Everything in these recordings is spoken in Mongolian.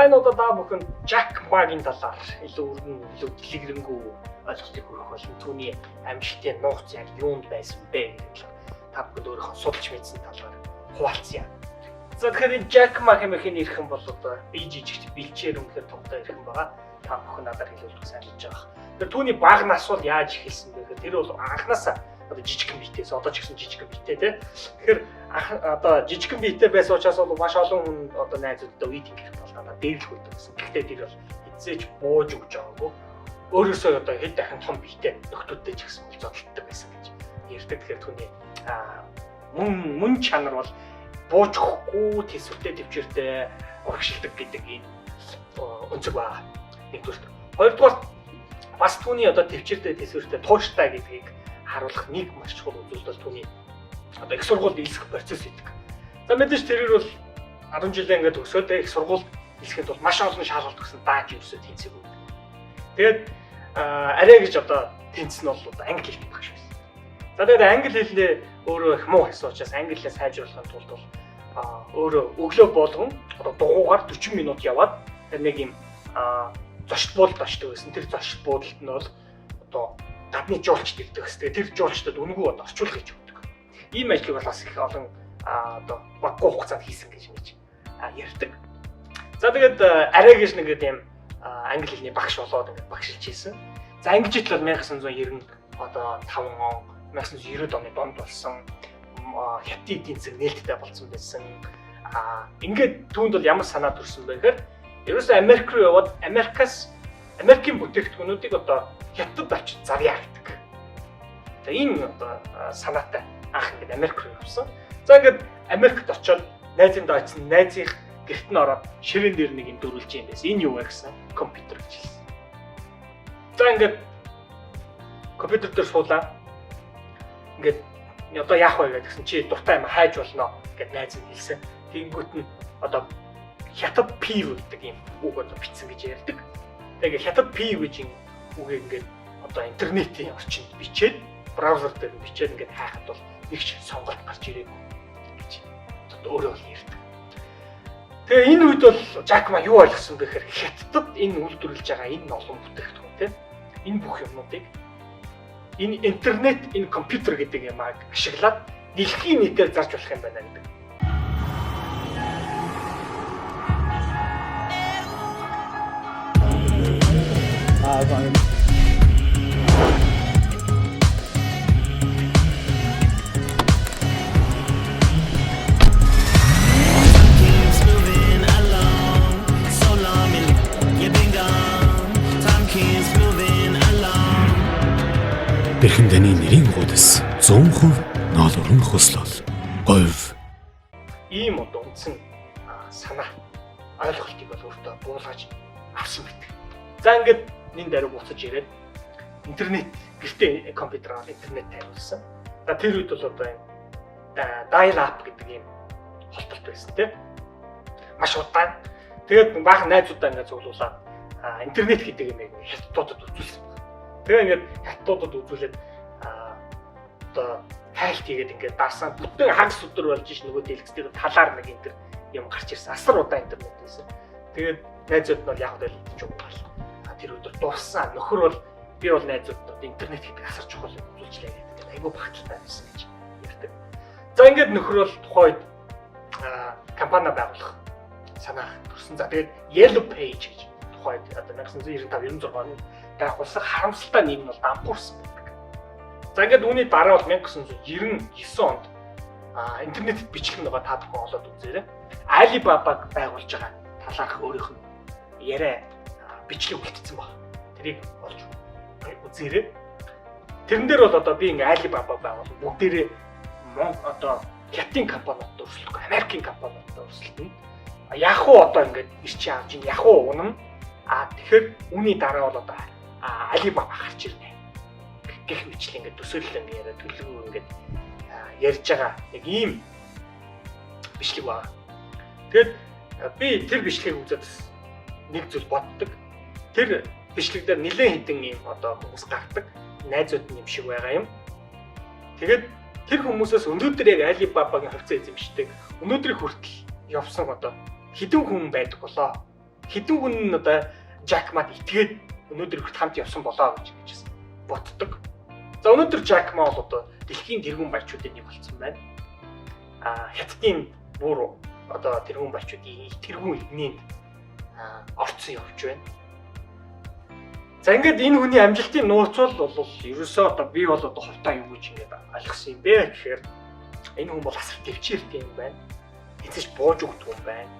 энэ удаа та бүхэн Jack Ma-гийн талаар илүү өргөн илүү дэлгэрэнгүй ойлголтыг хүргэх болон түүний амжилтын нууц яг юунд байсан бэ гэж та бүхэн өөрийнхөө судалж мэдсэн талаар хуваалцъя. За тэгэхээр Jack Ma хэмээх энэ ирхэн бол одоо бие жижигт бэлчээр үнэхээр томтой ирхэн байгаа. Та бүхэн надад хэлүүлэх сайн болж байгаа. Тэгэхээр түүний бага нас бол яаж эхэлсэн бэ гэхээр тэр бол анханасаа одоо жижигхэн биетээс одоо ч гэсэн жижигхэн биетэй тий. Тэгэхээр одоо жижигхэн биетэй байсан учраас бол маш олон хүн одоо найзуудтай үед ингэх бол надад дээрлэх үйдэг гэсэн. Гэхдээ тэр бол эзэж бууж өгч байгаагүй. Өөрөөсөө одоо хэд дахин том биетэй нөхдүүдтэй ч гэсэн зодтолдог байсан гэж ярьдаг. Тэгэхээр түүний мөн чанар бол бууж өгөхгүй төсвөртэй төвчөртэй урагшилдаг гэдэг энэ өнцөг байна. Нэгдүгээр. Хоёрдугаар бас түүний одоо төвчөртэй төсвөртэй тууштай гэдгийг харуулах нэг маш чухал үзүүлэлт бол түүний одоо их сургуульд элсэх процесс гэдэг. За мэдээж тэрээр бол 10 жилээ ингээд өсөөд их сургуульд элсэхэд бол маш олон шалгалт өгсөн дааж юусоо тэнцэг үү. Тэгээд арай гэж одоо тэнцэн нь бол одоо англи хэлтэй багш байсан. За тэгээд англи хэлний өөрөө их муу гэсэн учраас англи хэлээ сайжруулахын тулд бол өөрөө өглөө болгон одоо дугуугаар 40 минут яваад тэр нэг юм зочд буудалд очдог байсан. Тэр зочд буудалд нь бол одоо гадны жуулчд ирдэг гэсэн. Тэр жуулчдад үнэгүй одоо орчуулах гэж өгдөг. Ийм ажлыг бол бас их олон одоо баггүй хугацаанд хийсэн гэж мэдэж ярьдаг. За тэгээд арай гэж нэг юм англи хэлний багш болоод ингээд багшилж хийсэн. За англи хэл бол 1990 одоо 5 он 1990 оны донд болсон хятад эдийн засаг нээлттэй болсон байсан. Ингээд түүнд бол ямар санаа төрсөн бэ гэхээр ерөөсөө Америк руу яваад Америкийн бүтээгдэхүүнүүдийг одоо хятад очиж зарьяа гэдэг. За энэ одоо санаатай анх ингээд Америк руу явсан. За ингээд Америкт очиод найзынд очсон, найзынх гэрт нь ороод ширээн дээр нэг юм дөрүүлж юм байсан. Энэ юу вэ гэсэн компьютер гэж хэлсэн. За ингээд компьютер дээр суулаа. Ингээд одоо яах вэ гэдгсэн чи дуртай юм хайж болно гэд найз нь хэлсэн. Тэнгүүт нь одоо хятад P гэдэг юм үг одоо бичсэн гэж ярьдаг. Тэгээ хятад P гэж үгийг ингээд одоо интернетийн орчинд бичээд браузер дээр бичээд ингээд хайхад бол нэг ч сонголт гарч ирээгүй гэж одоо өөрөө л ярьдаг. Тэгээ энэ үед бол Jack Ma юу ойлгосон бэ гэхээр хятадд энэ үйлдвэрлэж байгаа энэ олон бүтээгдэхүүн тийм энэ бүх юмнуудыг энэ интернет, энэ компьютер гэдэг юмаг ашиглаад дэлхийн нийтээр зарж болох юм байна гэдэг. Бэрхэнданы нэрийн гудас 100% ноолурн хөслөл говь. Ийм одоо үндсэн санаа ойлголтыг бол өөртөө буулгаж авсан байдаг. За ингээд энэ даруй буцаж ирээд интернет гэртээ компьютераар интернет тавьсан. За тэр үед бол одоо энэ dial up гэдэг ийм холболт байсан тийм. Маш удаан. Тэгээд баахан найзуудаа ингээд цуглуулад интернет гэдэг юм хятадуудад үзүүлсэн. Тэгээ ингээд хятадуудад үзүүлээд одоо хайлт хийгээд ингээд дарсан бүтэн хагас өдөр болж ш нөгөө дэлгэцтэй талаар нэг энэ юм гарч ирсэн. Асар удаан интернет байсан. Тэгээд найзууд нь бол яг л идэж угаал. Тэр өдөр дууссан. Нөхөр бол би бол найзуудад интернет гэдэг асар чухал үзүүлжлээ гэдэг. Айгуу багталтай байсан гэж ярьдаг. За ингээд нөхөр бол тухайд компани байгуулах санаа төрсөн. За тэгээд Yellow Page гэж тухайд одоо 1995-96 оны байгуулсан харамсалтай нийгэм бол дампуурсан байдаг. За ингээд үүний дараа бол 1999 онд интернетэд бичлэг байгаа та бүхэн олоод үзээрэй. Alibaba-г байгуулж байгаа талаарх өөрийнх нь яриа бичлэг үлдсэн баг. Тэрийг олж үзээрэй. Тэрэн дээр бол одоо би ингээ Alibaba байгуул бүгдээрээ одоо хятадын компаниудад өрсөлдөх, Америкийн компаниудад өрсөлдөнө. Яг уу одоо ингээд ирчээ авч ин яг уу унана. Тэгэхээр үүний дараа бол одоо Alibaba гарч ирнэ. Гэх мэтлээ ингээд төсөөлөл ингээ яриа төлөвлөгөө ингээд ярьж байгаа нэг ийм бичлэг байна. Тэгэд би тэр бичлэгийг үзээд нэг зүйл боддог. Тэр бичлэг дээр нэлээд хэдэн ийм одоо хүмүүс гардаг. Найзууд нь юм шиг байгаа юм. Тэгээд тэр хүмүүсээс өнөөдөр яг Alibaba-гийн хувьцаа эзэмшдэг. Өнөөдрийг хүртэл явсан одоо хэдэн хүн байдаг болоо хэдэн хүн нь одоо Жак Мад итгээд өнөөдөр ихт хамт явсан болоо гэж боддог. За өнөөдөр Жак Ма бол одоо дэлхийн тэргүүн баячуудын нэг болсон байна. Хятадын бүр одоо тэргүүн баячуудын тэргүүн игнэнд орцсон явж байна. За ингээд энэ хүний амжилтын нууцвал бол ерөөсөө одоо би бол одоо хувтаа юу гэж ингээд ойлгосон юм бэ гэхээр энэ хүн бол асар төвчээртэй юм байна. Эцэж бууж өгдөг юм байна.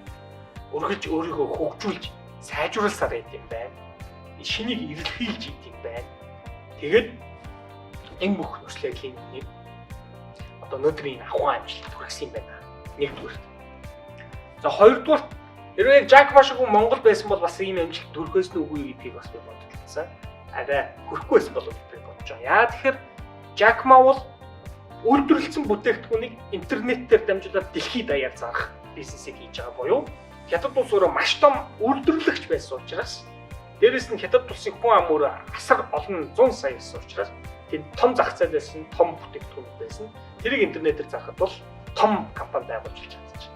Өргөж өөрийгөө хөгжүүлж сайжруулсаар байд юм байна. Шинийг эрэлхийлж ид юм байна. Тэгээд энэ бүх нөхцөлийн нэг одоо өнөөдрийн ахуйн амжилт хүргэсэн юм байна. Нэгдүгээр. За хоёрдугаар хэрвээ Жак Ма шиг хүн Монгол байсан бол бас ийм амжилт төрөхөөс нь үгүй гэдгийг бас би бодлоо. Арай хүрхгүй байсан болов уу би бодож байгаа. Яа тэгэхээр Жак Ма бол үйлдвэрлэсэн бүтээгдэхүүнийг интернетээр дамжуулаад дэлхийд даяар зарах бизнесийг хийж байгаа буюу Хятад улс өөрөө маш том үйлдвэрлэгч байсан учраас дээрэс нь Хятад улсын хүн ам өөрөө асар олон 100 сая байсан учраас тэнд том зах зээл байсан, том бүтээгдэхүүн байсан. Тэрийг интернетээр зарахад бол том компани байгуулж чадчих.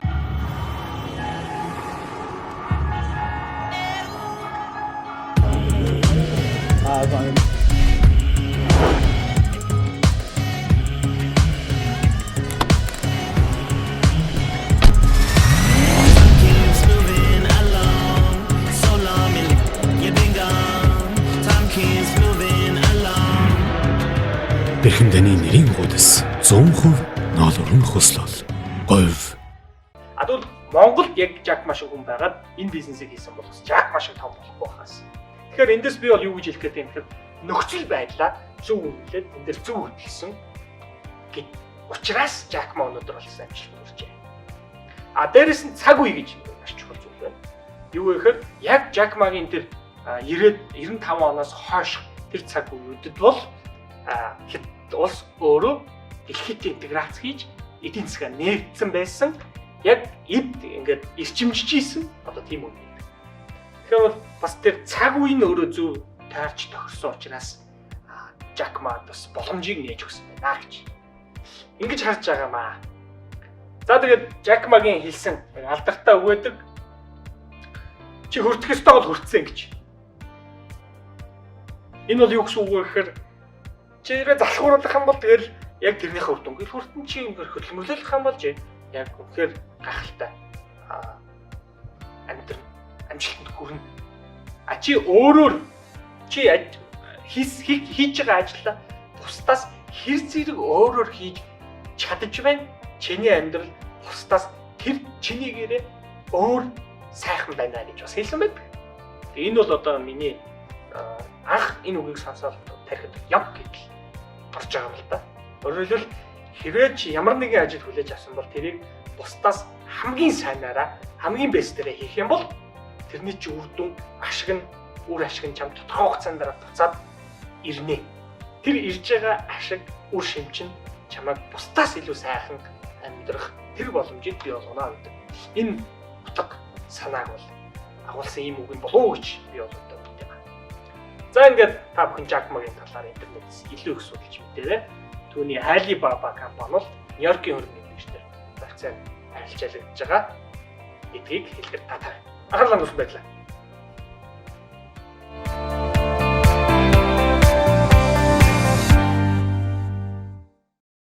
Бэрхэн даны нэрийн гудас 100% ноолорн хөслөл. Говь. Тэгвэл Монголд яг Жак Ма шиг хүн байгаад энэ бизнесийг хийсэн бол Жак Ма шиг том болохгүй хаас. Тэгэхээр эндээс би бол юу гэж хэлэх гээд юм гэхээр нөхцөл байдлаа зөв үнэлээд энэ дээр зөв хөтлсөн гэд учраас Жак Ма өнөөдөр бол амжилт хүрчээ. Дээрэс нь цаг үе гэж маш чухал зүйл байна. Юу гэхээр яг Жак Магийн тэр 95 оноос хойш тэр цаг үеүүдэд бол Хятад улс өөрөө дэлхийд интеграц хийж эдийн засгаа нээгдсэн байсан. Яг ингээд эрчимжиж ийсэн одоо тийм үг. Тэгэхээр бол бас тэр цаг үе нь өөрөө зөв таарч тохирсон учраас Жак Ма бас боломжийг нээж өгсөн байна гэж. Ингэж харж байгаа маа. За тэгээд Жак Магийн хэлсэн алдартай үг гэдэг чи хүртэх ёстой бол хүртсэн гэж. Энэ бол юу гэсэн үг вэ гэхээр чи ирээ залхууруулах юм бол тэгэл яг тэрнийхээ үр дүнгээр хүртэн чи ингээд хөдөлмөрлөх юм болж яг үнэхээр гахалтай амжилтанд хүрнэ. Чи өөрөөр чи хийж байгаа ажлаа бусдаас хэр зэрэг өөрөөр хийж чадж байна. Чиний амьдрал бусдаас тэр чинийгээрээ өөр сайхан байна гэж бас хэлсэн байдаг. Энэ бол одоо миний анх энэ үгийг сонсоод тарихад яв гэдэл орж байгаа юм л да. Өөрөөр хэлбэл хэрвээ чи ямар нэгэн ажил хүлээж авсан бол тэрийг бусдаас хамгийн сайнаараа хамгийн бэстээрээ хийх юм бол тэрний чи үр дүн үр ашиг нь чам тодорхой хугацаанд дараа буцаад ирнэ. Тэр ирж байгаа ашиг үр шимчин чамайг бусдаас илүү сайхан амьдрах тэр боломжийг бий болгоно гэдэг. Энэ утга санааг бол агуулсан юм үг юм болов уу гэж би боддог юм байна. За ингээд та бүхэн Жак Магийн талаар интернетээс илүү их судалж мэдээрэй. Түүний Alibaba компани бол Нью-Йоркийн хөрөнгө эзэмшигчдэр зарцаар арилжаалагдж байгаа гэдгийг хэлэхэд та анхаарлаа хандуулсан байлаа.